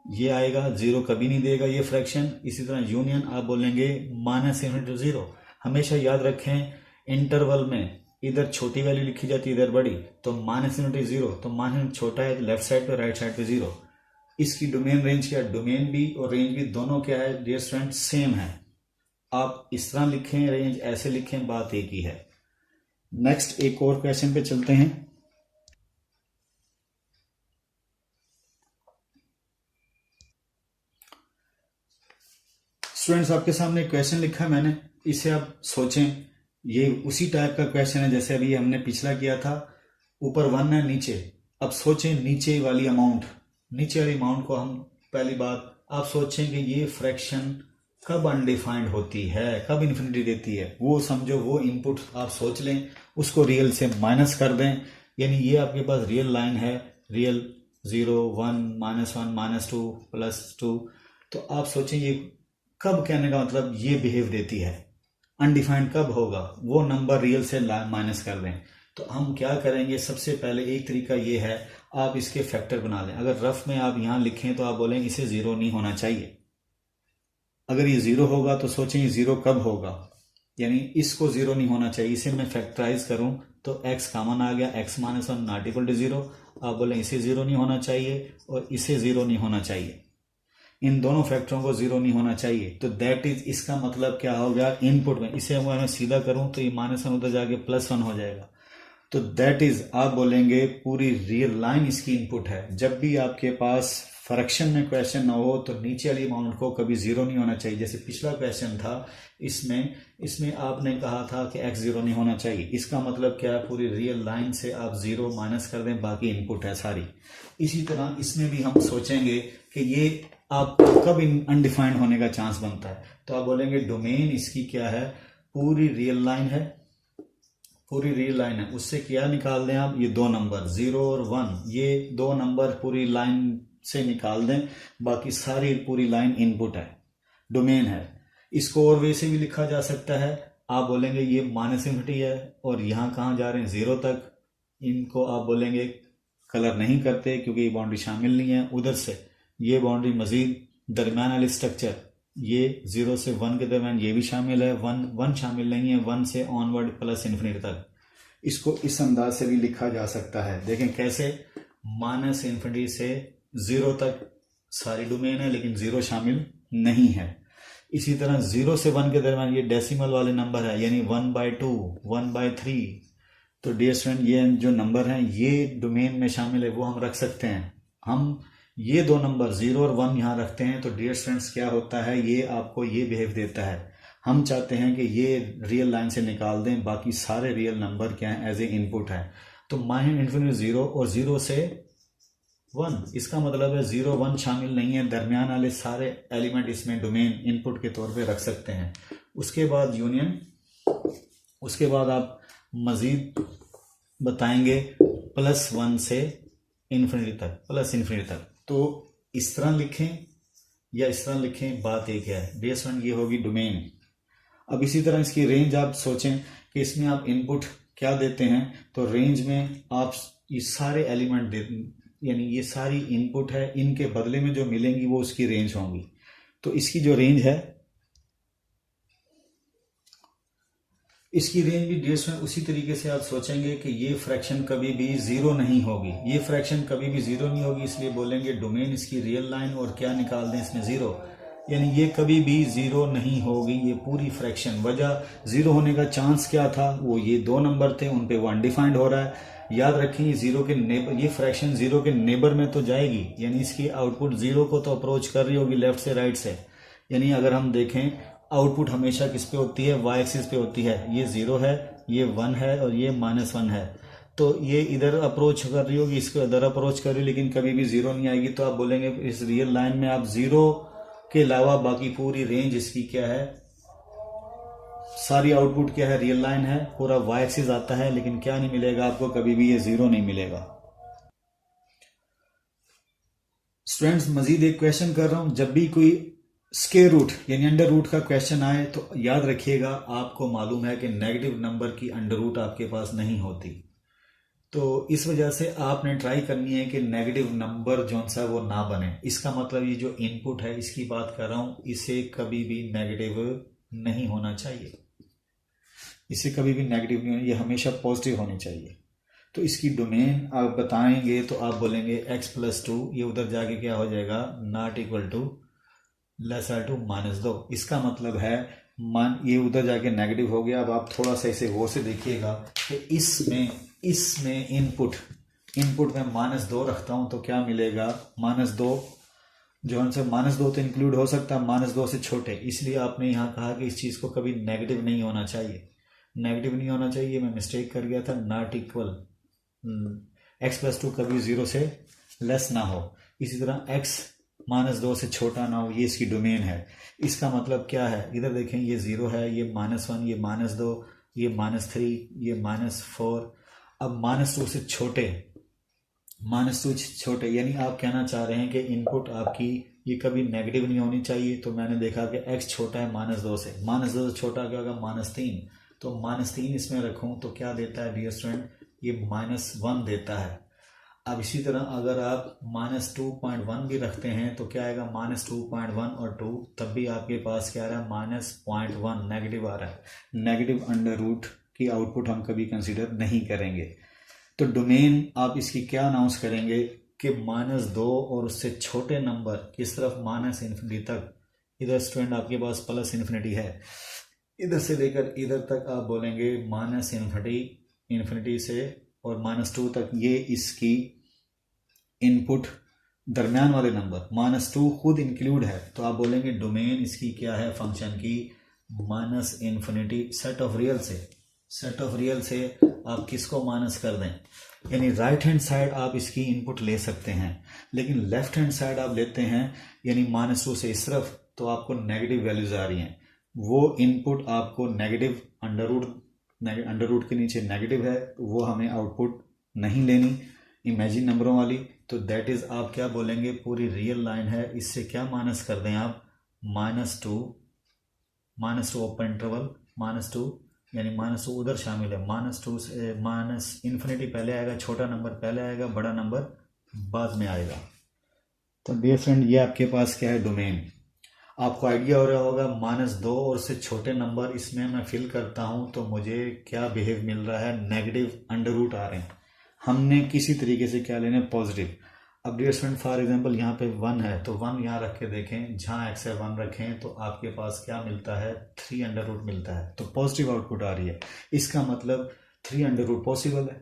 A: ये आएगा, जीरो कभी नहीं देगा ये फ्रैक्शन। इसी तरह यूनियन आप बोलेंगे -∞ to 0। हमेशा याद रखें इंटरवल में इधर छोटी वैल्यू लिखी जाती है, इधर बड़ी, तो -∞ to 0, तो -∞ छोटा है लेफ्ट साइड पे, राइट साइड पे 0। इसकी डोमेन रेंज क्या है, डोमेन भी और रेंज भी दोनों क्या है डियर स्टूडेंट, सेम है। आप इस तरह लिखें, रेंज ऐसे लिखें, बात एक ही है। नेक्स्ट एक और क्वेश्चन पे चलते हैं। स्टूडेंट्स आपके सामने क्वेश्चन लिखा है मैंने, इसे आप सोचें, ये उसी टाइप का क्वेश्चन है जैसे अभी हमने पिछला किया था। ऊपर 1 है, नीचे, अब सोचें नीचे वाली अमाउंट, नीचे वाली अमाउंट को हम, पहली बात आप सोचें कि ये फ्रैक्शन कब अनडिफाइंड होती है, कब इन्फिनिटी देती है, वो समझो, वो इनपुट आप सोच लें, उसको रियल से माइनस कर दें, यानी ये आपके पास रियल लाइन है, रियल 0, 1, -1, -2, +2। तो आप सोचें ये कब, कहने का मतलब ये बिहेव देती है, अनडिफाइंड कब होगा, वो नंबर रियल से माइनस कर दें। तो हम क्या करेंगे, सबसे पहले एक तरीका ये है, आप इसके फैक्टर बना लें। अगर रफ में आप यहां लिखें तो आप बोलें इसे 0 नहीं होना चाहिए। अगर ये 0 होगा तो सोचें ये 0 कब होगा, यानी इसको 0 नहीं होना चाहिए। इसे मैं फैक्टराइज करूं तो x कॉमन आ गया, x - 1 नॉट इक्वल टू 0। आप बोलें इसे 0 नहीं होना चाहिए और इसे 0 नहीं होना चाहिए, इन दोनों फैक्टरों को 0 नहीं होना चाहिए। तो दैट इज, इसका मतलब क्या हो गया, इनपुट में इसे अगर मैं सीधा करूं तो ये -1 उधर जाके +1 हो जाएगा। तो दैट इज, आप बोलेंगे पूरी रियल लाइन इसकी इनपुट है। जब भी आपके पास फ्रैक्शन में क्वेश्चन ना हो तो नीचे वाली अमाउंट को कभी 0 नहीं होना चाहिए। जैसे पिछला क्वेश्चन था, इसमें आपने कहा था कि x 0 नहीं होना चाहिए। इसका मतलब क्या है, पूरी रियल लाइन से आप 0 माइनस कर दें, बाकी इनपुट है सारी। इसी तरह इसमें भी हम सोचेंगे कि ये आप कब अनडिफाइंड होने का चांस बनता है। तो आप बोलेंगे डोमेन इसकी क्या है, पूरी रियल लाइन है, पूरी रियल लाइन है, उससे क्या निकाल दें आप, ये दो नंबर 0 और 1, ये दो नंबर पूरी लाइन से निकाल दें, बाकी सारी पूरी लाइन इनपुट है, डोमेन है। इसको और वैसे भी लिखा जा सकता है, आप बोलेंगे ये -∞ है और यहां कहां जा रहे हैं 0 तक। इनको आप बोलेंगे कलर नहीं करते क्योंकि ये बाउंड्री शामिल नहीं है। उधर से ये बाउंड्री मजीद दरम्यान वाली स्ट्रक्चर, ये 0 से 1 के दरम्यान ये भी शामिल है, 1 शामिल नहीं है, 1 से ऑनवर्ड +∞ तक। इसको इस अंदाज से भी लिखा जा सकता है। देखें कैसे, -∞ से 0 तक सारी डोमेन है लेकिन 0 शामिल नहीं है। इसी तरह 0 से 1 के दरमियान ये डेसिमल वाले नंबर है, यानी 1/2, 1/3। तो डियर स्टूडेंट ये जो नंबर हैं ये डोमेन में शामिल है, वो हम रख सकते हैं। हम ये दो नंबर 0 और 1 यहाँ रखते हैं तो डियर स्टूडेंट्स क्या होता है, ये आपको ये बिहेव देता है। हम चाहते हैं कि ये रियल लाइन से निकाल दें, बाकी सारे रियल नंबर क्या हैं, एज ए इनपुट है। तो -∞ 0 और 0 से 1, इसका मतलब है 0 1 शामिल नहीं है, दरमियान वाले सारे एलिमेंट इसमें डोमेन इनपुट के तौर पे रख सकते हैं। उसके बाद यूनियन, उसके बाद आप मजीद बताएंगे +1 से इन्फिनिटी तक, +∞ तक। तो इस तरह लिखें या इस तरह लिखें, बात एक है। डियर स्टूडेंट ये होगी डोमेन। अब इसी तरह इसकी रेंज आप सोचें कि इसमें आप इनपुट क्या देते हैं, तो रेंज में आप ये सारे एलिमेंट देते, यानी ये सारी इनपुट है, इनके बदले में जो मिलेंगी वो उसकी रेंज होंगी। तो इसकी जो रेंज है, इसकी रेंज भी डियर स्टूडेंट उसी तरीके से आप सोचेंगे कि ये फ्रैक्शन कभी भी 0 नहीं होगी, ये फ्रैक्शन कभी भी 0 नहीं होगी, इसलिए बोलेंगे डोमेन इसकी रियल लाइन और क्या निकाल दें इसमें 0, यानी ये कभी भी 0 नहीं होगी ये पूरी फ्रैक्शन। वजह 0 होने का चांस क्या था, वो ये दो नंबर थे, उन पे वो अनडिफाइंड हो रहा है। याद रखें ये 0 के नेबर, ये फ्रैक्शन 0 के नेबर में तो जाएगी, यानी इसकी आउटपुट 0 को तो अप्रोच कर रही होगी लेफ्ट से राइट से। यानी अगर हम देखें आउटपुट हमेशा किस पे होती है, वाई एक्सिस पे होती है। ये 0 है, ये 1 है और ये -1 है, तो ये इधर अप्रोच कर रही होगी, इसको इधर अप्रोच कर रही है, लेकिन कभी भी 0 नहीं आएगी। तो आप बोलेंगे इस रियल लाइन में आप 0 के अलावा बाकी पूरी रेंज इसकी क्या है, सारी आउटपुट क्या है, रियल लाइन है, पूरा वाई एक्सिस आता है, लेकिन क्या नहीं मिलेगा आपको, कभी भी ये 0 नहीं मिलेगा। स्टूडेंट्स मजीद एक क्वेश्चन कर रहा हूं, जब भी कोई स्क्वायर रूट यानी अंडर रूट का क्वेश्चन आए तो याद रखिएगा, आपको मालूम है कि नेगेटिव नंबर की अंडर रूट आपके पास नहीं होती, तो इस वजह से आपने ट्राई करनी है कि नेगेटिव नंबर जो सा वो ना बने। इसका मतलब ये जो इनपुट है इसकी बात कर रहा हूं, इसे कभी भी नेगेटिव नहीं होना चाहिए, इसे कभी भी नेगेटिव नहीं होना, ये हमेशा पॉजिटिव होनी चाहिए। तो इसकी डोमेन आप बताएंगे तो आप बोलेंगे x+2, ये उधर जाके क्या हो जाएगा, नॉट इक्वल टू -2। इसका मतलब है मान ये उधर जाके नेगेटिव हो गया। अब आप थोड़ा सा इसे गौर से देखिएगा कि इसमें इनपुट में -2 रखता हूं तो क्या मिलेगा, -2 जो हमसे -2 तो इंक्लूड हो सकता है, -2 से छोटे, इसलिए आपने यहाँ कहा कि इस चीज को कभी नेगेटिव नहीं होना चाहिए, नेगेटिव नहीं होना चाहिए, मैं मिस्टेक कर गया था, नॉट इक्वल x+2 कभी 0 से लेस ना हो, इसी तरह x -2 से छोटा ना हो, ये इसकी डोमेन है। इसका मतलब क्या है, इधर देखें ये 0 है, ये -1, ये -2, ये -3, ये -4। अब -2 से छोटे, -2 से छोटे, यानी आप कहना चाह रहे हैं कि इनपुट आपकी ये कभी नेगेटिव नहीं होनी चाहिए। तो मैंने देखा कि x छोटा है -2 से, -2 से छोटा क्या होगा, -3, तो -3 इसमें रखूं तो क्या देता है डियर स्टूडेंट, ये -1 देता है। अब इसी तरह अगर आप -2.1 भी रखते हैं तो क्या आएगा, -2.1 और 2, तब भी आपके पास क्या आ रहा है, -0.1 नेगेटिव आ रहा है। नेगेटिव अंडर रूट की आउटपुट हम कभी कंसीडर नहीं करेंगे। तो डोमेन आप इसकी क्या अनाउंस करेंगे कि -2 और उससे छोटे नंबर किस तरफ, -∞ तक। इधर स्टूडेंट आपके पास +∞ है, इधर से लेकर इधर तक आप बोलेंगे -∞ से और -2 तक, ये इसकी इनपुट दरमियान वाले नंबर, -2 खुद इंक्लूड है, तो आप बोलेंगे डोमेन इसकी क्या है, फंक्शन की -∞। सेट ऑफ रियल से आप किसको माइनस कर दें, यानी राइट हैंड साइड आप इसकी इनपुट ले सकते हैं, लेकिन लेफ्ट हैंड साइड आप लेते हैं यानी -2 से इस तरफ, तो आपको नेगेटिव वैल्यूज आ रही हैं। वो इनपुट आपको नेगेटिव अंडर रूट के नीचे नेगेटिव है, तो वो हमें आउटपुट नहीं लेनी इमेजिन नंबरों वाली। तो दैट इज आप क्या बोलेंगे, पूरी रियल लाइन है, इससे क्या माइनस कर दें आप, -2 ओपन इंटरवल -2, यानी -2 उधर शामिल है, -2 से -∞ पहले आएगा, छोटा नंबर पहले आएगा, बड़ा नंबर बाद में आएगा। तो डियर फ्रेंड ये आपके पास क्या है, डोमेन। आपको आइडिया हो रहा होगा, -2 और से छोटे नंबर इसमें मैं फिल करता हूं तो मुझे क्या बिहेव मिल रहा है, नेगेटिव अंडर रूट आ रहे हैं। हमने किसी तरीके से क्या लेना है, पॉजिटिव। अब डियर स्टूडेंट फॉर एग्जांपल यहाँ पे 1 है तो 1 यहाँ रख के देखें, जहाँ एक्स है 1 रखें तो आपके पास क्या मिलता है, 3 अंडर रूट मिलता है, तो पॉजिटिव आउटपुट आ रही है। इसका मतलब 3 अंडर रूट पॉसिबल है।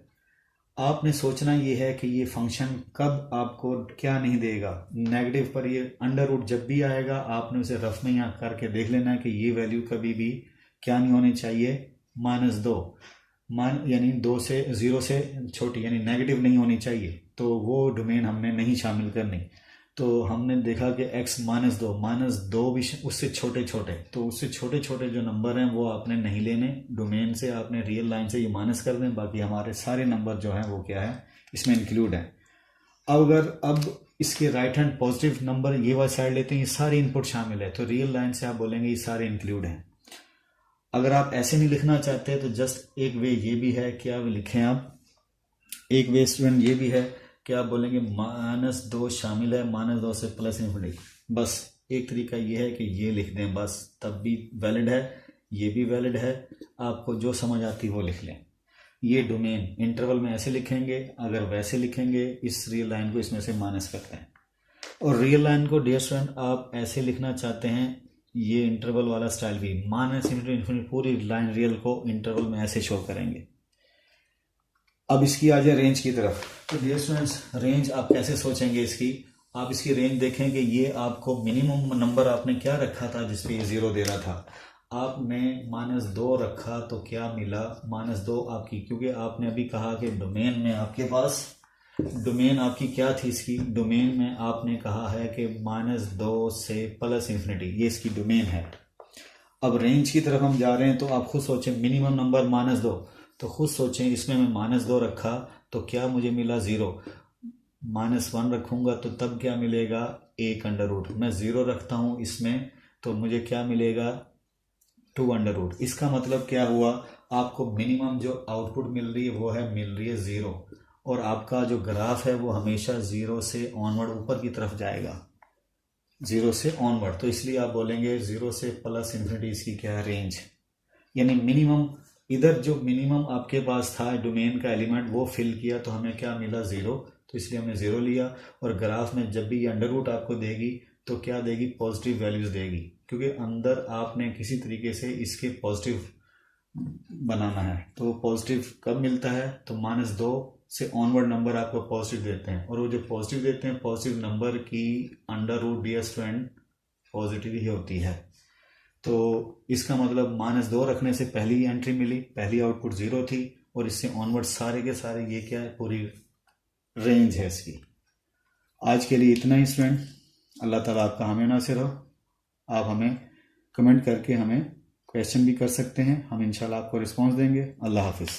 A: आपने सोचना ये है कि ये फंक्शन कब आपको क्या नहीं देगा, नेगेटिव पर ये अंडर रूट जब भी आएगा आपने उसे रफ में यहाँ करके देख लेना है कि ये वैल्यू कभी भी क्या नहीं होनी चाहिए, -2 यानी 2 से 0 से छोटी यानी नेगेटिव नहीं होनी चाहिए, तो वो डोमेन हमने नहीं शामिल करनी। तो हमने देखा कि x -2 भी उससे छोटे छोटे, तो उससे छोटे छोटे जो नंबर हैं वो आपने नहीं लेने, डोमेन से आपने रियल लाइन से ये माइनस कर दें, बाकी हमारे सारे नंबर जो हैं वो क्या है इसमें इंक्लूड हैं। अब इसके राइट हैंड पॉजिटिव नंबर ये वाली साइड लेते हैं, ये सारे इनपुट शामिल है, तो रियल लाइन से आप बोलेंगे ये सारे इंक्लूड हैं। अगर आप ऐसे नहीं लिखना चाहते तो जस्ट एक वे ये भी है कि आप लिखें, आप एक वे स्टूडेंट ये भी है कि आप बोलेंगे -2 शामिल है, -2 से +∞, बस एक तरीका ये है कि ये लिख दें, बस तब भी वैलिड है, ये भी वैलिड है, आपको जो समझ आती है वो लिख लें। ये डोमेन इंटरवल में ऐसे लिखेंगे, अगर वैसे लिखेंगे इस रियल लाइन को इसमें से माइनस करते हैं। और रियल लाइन को डियर स्टूडेंट आप ऐसे लिखना चाहते हैं, ये इंटरवल वाला स्टाइल भी -∞ पूरी लाइन रियल को इंटरवल में ऐसे शो करेंगे। अब इसकी आ जाए रेंज की तरफ, तो डियर स्टूडेंट्स रेंज आप कैसे सोचेंगे इसकी, आप इसकी रेंज देखें कि ये आपको मिनिमम नंबर आपने क्या रखा था जिसपे ये 0 दे रहा था, आपने -2 रखा तो क्या मिला, -2 आपकी, क्योंकि आपने अभी कहा कि डोमेन में आपके पास डोमेन आपकी क्या थी, इसकी डोमेन में आपने कहा है कि -2 से +∞, ये इसकी डोमेन है। अब रेंज की तरफ हम जा रहे हैं तो आप खुद सोचें, मिनिमम नंबर -2, तो खुद सोचें इसमें मैं -2 रखा तो क्या मुझे मिला 0, -1 रखूंगा तो तब क्या मिलेगा 1 अंडर रूट, मैं 0 रखता हूं इसमें तो मुझे क्या मिलेगा 2 अंडर रूट। इसका मतलब क्या हुआ, आपको मिनिमम जो आउटपुट मिल रही है वो मिल रही है 0, और आपका जो ग्राफ है वो हमेशा 0 से ऑनवर्ड ऊपर की तरफ जाएगा, 0 से ऑनवर्ड, तो इसलिए आप बोलेंगे 0 से +∞ इसकी क्या है रेंज, यानी मिनिमम इधर जो मिनिमम आपके पास था डोमेन का एलिमेंट वो फिल किया तो हमें क्या मिला 0, तो इसलिए हमने 0 लिया। और ग्राफ में जब भी ये अंडर रूट आपको देगी तो क्या देगी, पॉजिटिव वैल्यूज देगी, क्योंकि अंदर आपने किसी तरीके से इसके पॉजिटिव बनाना है। तो पॉजिटिव कब मिलता है, तो -2 से ऑनवर्ड नंबर आपको पॉजिटिव देते हैं, और वो जो पॉजिटिव देते हैं पॉजिटिव नंबर की under root dear student positive ही होती है। तो इसका मतलब -2 रखने से पहली एंट्री मिली, पहली आउटपुट 0 थी, और इससे ऑनवर्ड सारे के सारे ये क्या है, पूरी रेंज है इसकी। आज के लिए इतना ही स्टूडेंट, अल्लाह ताला आपका हमें नासिर हो। आप हमें कमेंट करके हमें क्वेश्चन भी कर सकते हैं, हम इंशाल्लाह आपको रिस्पॉन्स देंगे। अल्लाह हाफिज़।